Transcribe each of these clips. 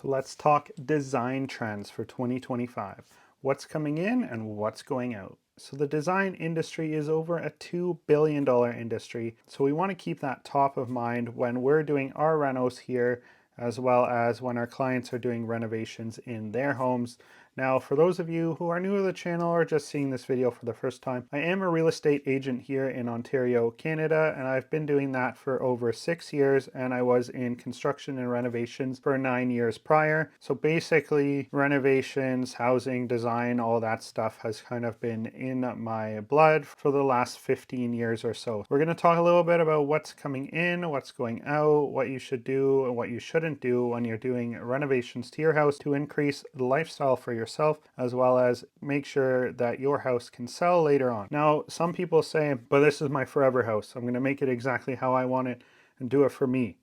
So let's talk design trends for 2025. What's coming in and what's going out. So the design industry is over a $2 billion industry. So we want to keep that top of mind when we're doing our renos here, as well as when our clients are doing renovations in their homes. Now, for those of you who are new to the channel or just seeing this video for the first time, I am a real estate agent here in Ontario, Canada, and I've been doing that for over 6 years, and I was in construction and renovations for 9 years prior. So basically, renovations, housing, design, all that stuff has kind of been in my blood for the last 15 years or so. We're going to talk a little bit about what's coming in, what's going out, what you should do, and what you shouldn't do when you're doing renovations to your house to increase the lifestyle for yourself, as well as make sure that your house can sell later on. Now, some people say, but this is my forever house. I'm going to make it exactly how I want it and do it for me.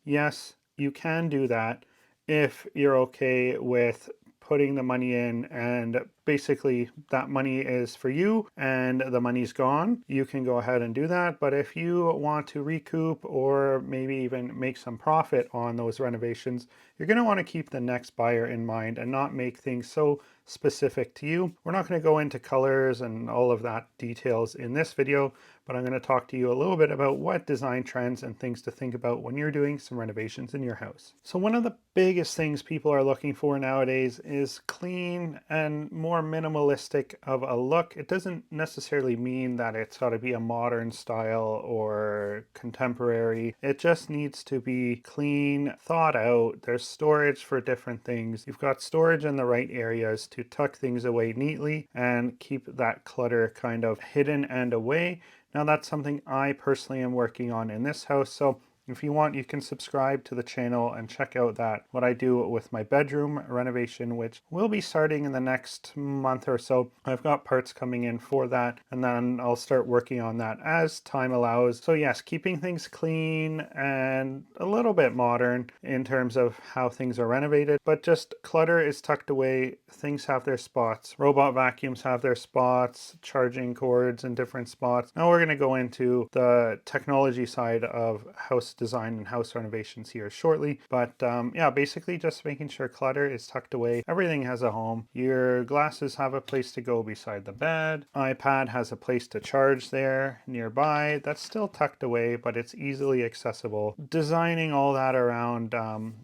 Yes, you can do that if you're okay with putting the money in and basically that money is for you and the money's gone. You can go ahead and do that. But if you want to recoup or maybe even make some profit on those renovations, you're going to want to keep the next buyer in mind and not make things so specific to you. We're not going to go into colors and all of that details in this video, but I'm going to talk to you a little bit about what design trends and things to think about when you're doing some renovations in your house. So one of the biggest things people are looking for nowadays is clean and more minimalistic of a look. It doesn't necessarily mean that it's got to be a modern style or contemporary. It just needs to be clean, thought out. There's storage for different things. You've got storage in the right areas to tuck things away neatly and keep that clutter kind of hidden and away. Now that's something I personally am working on in this house. So if you want, you can subscribe to the channel and check out what I do with my bedroom renovation, which will be starting in the next month or so. I've got parts coming in for that, and then I'll start working on that as time allows. So yes, keeping things clean and a little bit modern in terms of how things are renovated, but just clutter is tucked away. Things have their spots. Robot vacuums have their spots, charging cords in different spots. Now we're going to go into the technology side of house design and house renovations here shortly, but yeah, basically just making sure clutter is tucked away. Everything has a home. Your glasses have a place to go beside the bed. iPad has a place to charge there nearby. That's still tucked away, but it's easily accessible. Designing all that around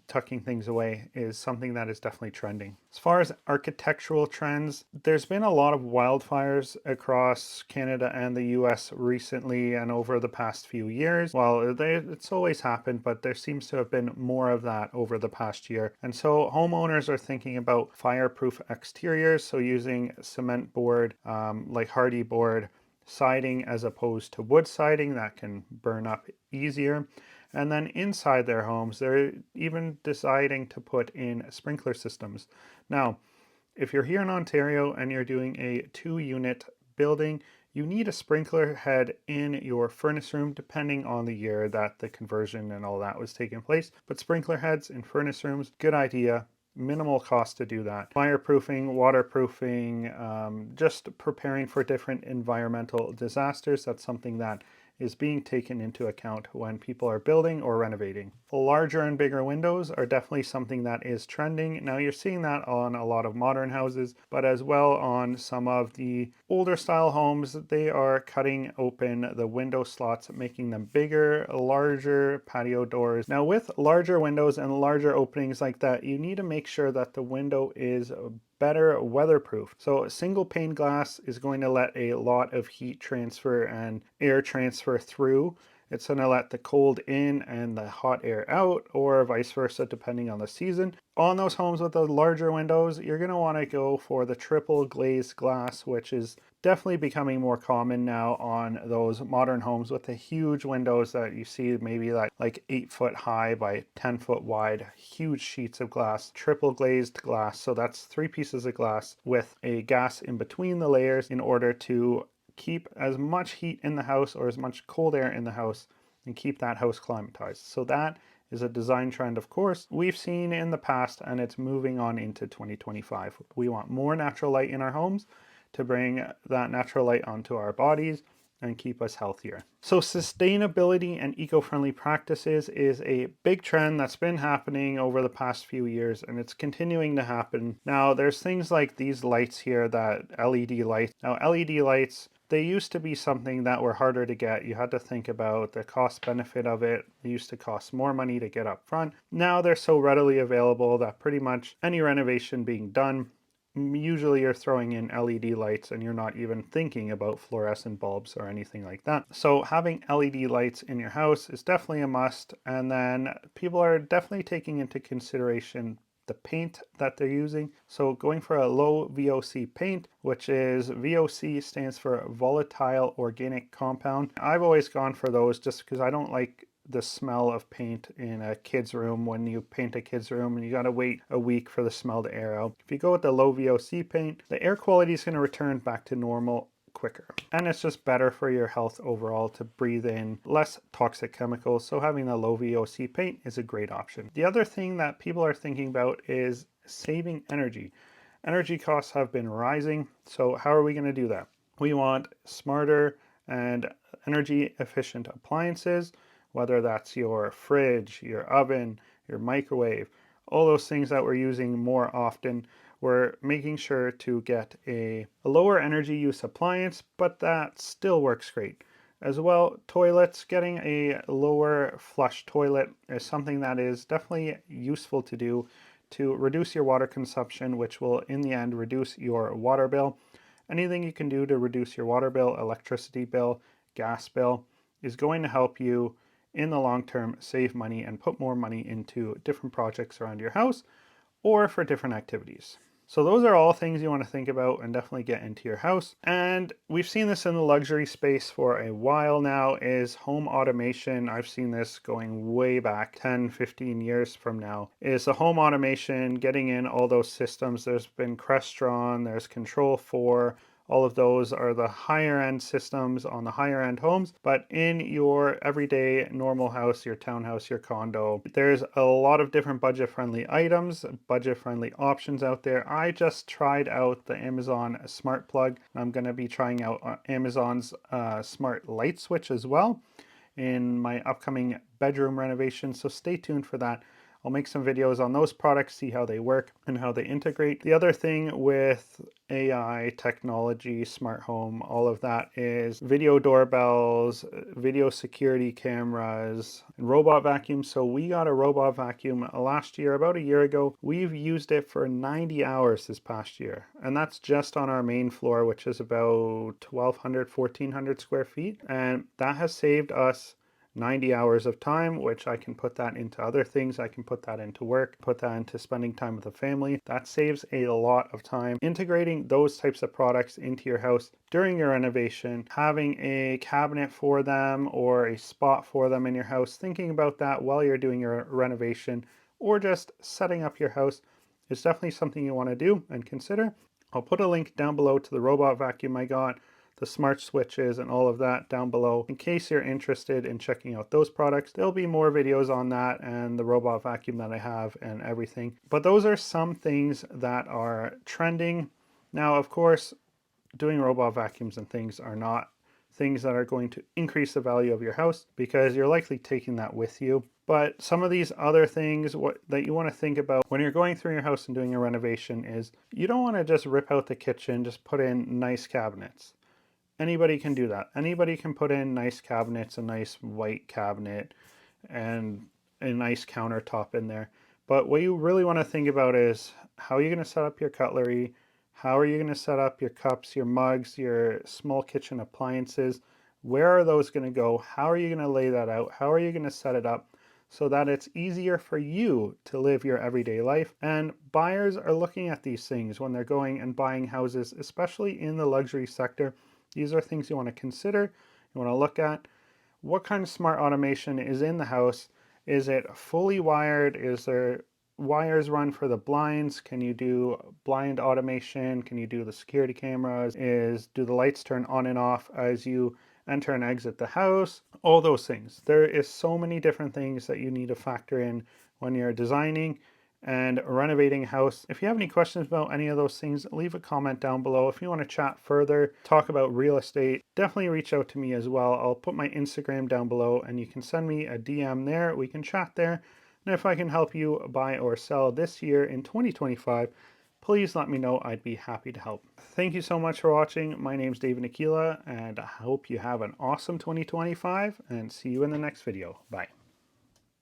tucking things away is something that is definitely trending. As far as architectural trends, there's been a lot of wildfires across Canada and the US recently and over the past few years. Well, it's always happened, but there seems to have been more of that over the past year. And so homeowners are thinking about fireproof exteriors, so using cement board, like hardy board, siding as opposed to wood siding that can burn up easier. And then inside their homes, they're even deciding to put in sprinkler systems. Now, if you're here in Ontario and you're doing a 2-unit building, you need a sprinkler head in your furnace room, depending on the year that the conversion and all that was taking place. But sprinkler heads in furnace rooms, good idea. Minimal cost to do that. Fireproofing, waterproofing, just preparing for different environmental disasters. That's something that is being taken into account when people are building or renovating. Larger and bigger windows are definitely something that is trending. Now you're seeing that on a lot of modern houses, but as well on some of the older style homes, they are cutting open the window slots, making them bigger, larger patio doors. Now with larger windows and larger openings like that, you need to make sure that the window is better weatherproof. So single pane glass is going to let a lot of heat transfer and air transfer through. It's going to let the cold in and the hot air out, or vice versa, depending on the season. On those homes with the larger windows, you're going to want to go for the triple glazed glass, which is definitely becoming more common now on those modern homes with the huge windows that you see maybe like 8 foot high by 10 foot wide, huge sheets of glass, triple glazed glass. So that's 3 pieces of glass with a gas in between the layers in order to keep as much heat in the house or as much cold air in the house and keep that house climatized. So that is a design trend, of course, we've seen in the past, and it's moving on into 2025. We want more natural light in our homes to bring that natural light onto our bodies and keep us healthier. So sustainability and eco-friendly practices is a big trend that's been happening over the past few years, and it's continuing to happen. Now, there's things like these lights here, that LED lights. Now, LED lights, they used to be something that were harder to get. You had to think about the cost benefit of it. It used to cost more money to get up front. Now they're so readily available that pretty much any renovation being done, usually you're throwing in LED lights and you're not even thinking about fluorescent bulbs or anything like that. So having LED lights in your house is definitely a must. And then people are definitely taking into consideration the paint that they're using. So going for a low VOC paint, which is VOC stands for volatile organic compound. I've always gone for those just because I don't like the smell of paint in a kid's room. When you paint a kid's room and you got to wait a week for the smell to air out. If you go with the low VOC paint, the air quality is going to return back to normal quicker. And it's just better for your health overall to breathe in less toxic chemicals. So having a low VOC paint is a great option. The other thing that people are thinking about is saving energy. Energy costs have been rising. So how are we going to do that? We want smarter and energy efficient appliances, whether that's your fridge, your oven, your microwave, all those things that we're using more often. We're making sure to get a lower energy use appliance, but that still works great. As well, toilets, getting a lower flush toilet is something that is definitely useful to do to reduce your water consumption, which will in the end reduce your water bill. Anything you can do to reduce your water bill, electricity bill, gas bill is going to help you in the long term save money and put more money into different projects around your house or for different activities. So those are all things you want to think about and definitely get into your house. And we've seen this in the luxury space for a while now, is home automation. I've seen this going way back 10, 15 years from now, is the home automation, getting in all those systems. There's been Crestron, there's Control 4, all of those are the higher end systems on the higher end homes, but in your everyday normal house, your townhouse, your condo, there's a lot of different budget friendly items, budget friendly options out there. I just tried out the Amazon smart plug. I'm going to be trying out Amazon's smart light switch as well in my upcoming bedroom renovation. So stay tuned for that. I'll make some videos on those products, see how they work and how they integrate. The other thing with AI, technology, smart home, all of that is video doorbells, video security cameras, and robot vacuums. So we got a robot vacuum last year, about a year ago. We've used it for 90 hours this past year. And that's just on our main floor, which is about 1,200, 1,400 square feet. And that has saved us 90 hours of time, which I can put that into other things. I can put that into work, put that into spending time with the family. That saves a lot of time. Integrating those types of products into your house during your renovation, having a cabinet for them or a spot for them in your house, thinking about that while you're doing your renovation or just setting up your house is definitely something you want to do and consider. I'll put a link down below to the robot vacuum I got, the smart switches and all of that down below in case you're interested in checking out those products. There'll be more videos on that and the robot vacuum that I have and everything. But those are some things that are trending. Now, of course, doing robot vacuums and things are not things that are going to increase the value of your house because you're likely taking that with you. But some of these other things that you want to think about when you're going through your house and doing a renovation is you don't want to just rip out the kitchen, just put in nice cabinets. Anybody can do that. Anybody can put in nice cabinets, a nice white cabinet, and a nice countertop in there. But what you really want to think about is how are you going to set up your cutlery? How are you going to set up your cups, your mugs, your small kitchen appliances? Where are those going to go? How are you going to lay that out? How are you going to set it up so that it's easier for you to live your everyday life? And buyers are looking at these things when they're going and buying houses, especially in the luxury sector. These are things you want to consider, you want to look at. What kind of smart automation is in the house? Is it fully wired? Is there wires run for the blinds? Can you do blind automation? Can you do the security cameras? Do the lights turn on and off as you enter and exit the house? All those things. There is so many different things that you need to factor in when you're designing and renovating a house. If you have any questions about any of those things, leave a comment down below. If you want to chat further, talk about real estate, definitely reach out to me as well. I'll put my Instagram down below and you can send me a DM there. We can chat there. And if I can help you buy or sell this year in 2025, please let me know. I'd be happy to help. Thank you so much for watching. My name's David Aquila, and I hope you have an awesome 2025, and see you in the next video. Bye.